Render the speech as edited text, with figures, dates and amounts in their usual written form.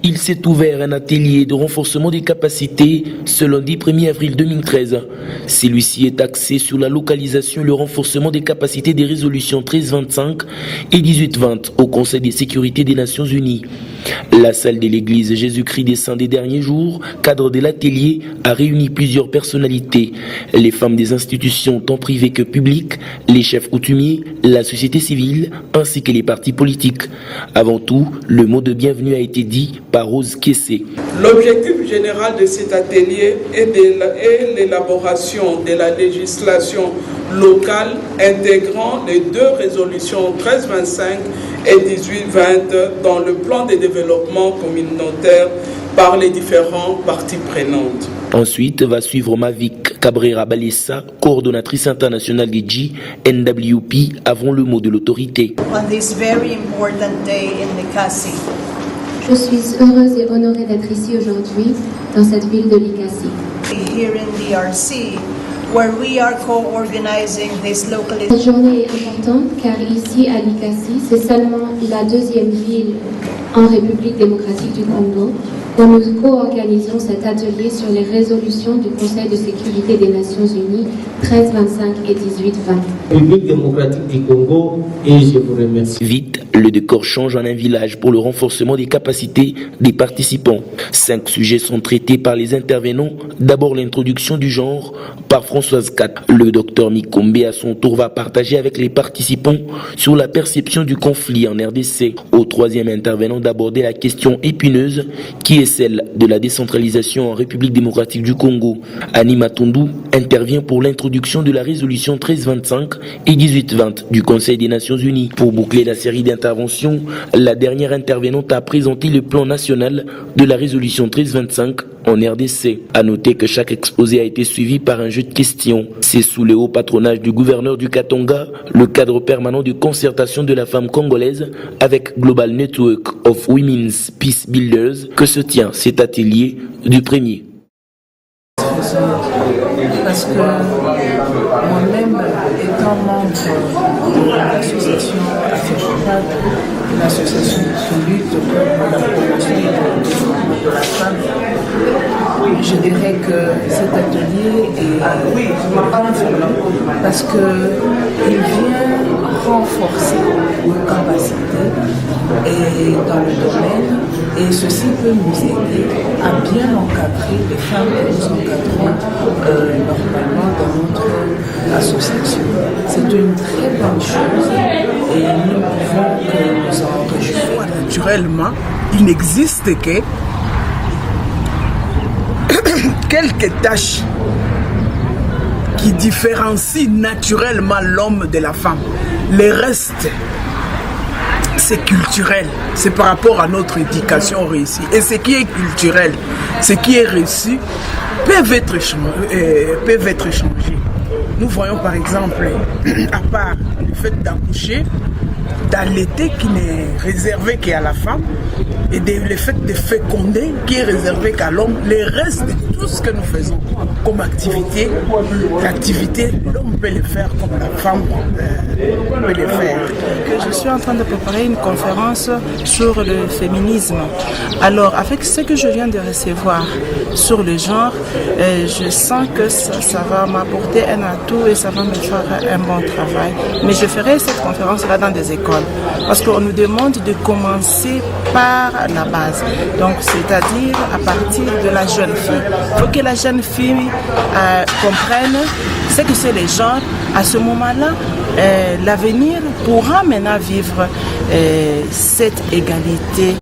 Il s'est ouvert un atelier de renforcement des capacités ce lundi 1er avril 2013. Celui-ci est axé sur la localisation et le renforcement des capacités des résolutions 1325 et 1820 au Conseil de sécurité des Nations Unies. La salle de l'église Jésus-Christ des Saints des derniers jours, cadre de l'atelier, a réuni plusieurs personnalités. Les femmes des institutions tant privées que publiques, les chefs coutumiers, la société civile, ainsi que les partis politiques. Avant tout, le mot de bienvenue a été dit par Rose Kessé. L'objectif général de cet atelier est l'élaboration de la législation locale intégrant les deux résolutions 1325 et 1820 dans le plan de développement communautaire par les différentes parties prenantes. Ensuite va suivre Mavik Cabrera Balessa, coordonnatrice internationale des GNWP, avant le mot de l'autorité. On this very important day in Likasi. Je suis heureuse et honorée d'être ici aujourd'hui, dans cette ville de Likasi. Here in DRC, where we are co-organizing this local. Cette journée est importante car ici à Likasi, c'est seulement la deuxième ville en République démocratique du Congo où nous co-organisons cet atelier sur les résolutions du Conseil de sécurité des Nations Unies 1325 et 1820. République démocratique du Congo, et je vous remercie. Vite, le décor change en un village pour le renforcement des capacités des participants. 5 sujets sont traités par les intervenants. D'abord l'introduction du genre par Françoise Kat. Le docteur Mikombe à son tour va partager avec les participants sur la perception du conflit en RDC. Au troisième intervenant d'aborder la question épineuse qui est celle de la décentralisation en République démocratique du Congo. Annie Matondu intervient pour l'introduction de la résolution 1325 et 1820 du Conseil des Nations Unies. Pour boucler la série d'interventions, la dernière intervenante a présenté le plan national de la résolution 1325 en RDC. À noter que chaque exposé a été suivi par un jeu de questions. C'est sous le haut patronage du gouverneur du Katanga, le cadre permanent de concertation de la femme congolaise avec Global Network of Women's Peace Builders que se tient cet atelier du premier. Parce que moi-même, étant membre de l'association AFEJONAD, l'association qui lutte pour la promotion et le développement de la femme, je dirais que cet atelier est parce qu'il vient renforcer nos capacités et dans le domaine, et ceci peut nous aider à bien encadrer les femmes que nous encadrons normalement dans notre association. C'est une très bonne chose et nous ne pouvons que nous en réjouir. Naturellement, il n'existe que quelques tâches qui différencient naturellement l'homme de la femme. Le reste, c'est culturel, c'est par rapport à notre éducation réussie. Et ce qui est culturel, ce qui est réussi, peuvent être changés. Nous voyons par exemple, à part le fait d'accoucher, d'allaiter qui n'est réservé qu'à la femme, et le fait de féconder qui est réservé qu'à l'homme. Le reste de tout ce que nous faisons comme activité, l'activité, l'homme peut le faire comme la femme peut le faire. Je suis en train de préparer une conférence sur le féminisme. Alors, avec ce que je viens de recevoir sur le genre, je sens que ça va m'apporter un atout et ça va me faire un bon travail. Mais je ferai cette conférence-là dans des écoles. Parce qu'on nous demande de commencer par la base. Donc, c'est-à-dire à partir de la jeune fille. Il faut que la jeune fille comprenne ce que c'est les genres. À ce moment-là, l'avenir pourra maintenant vivre cette égalité.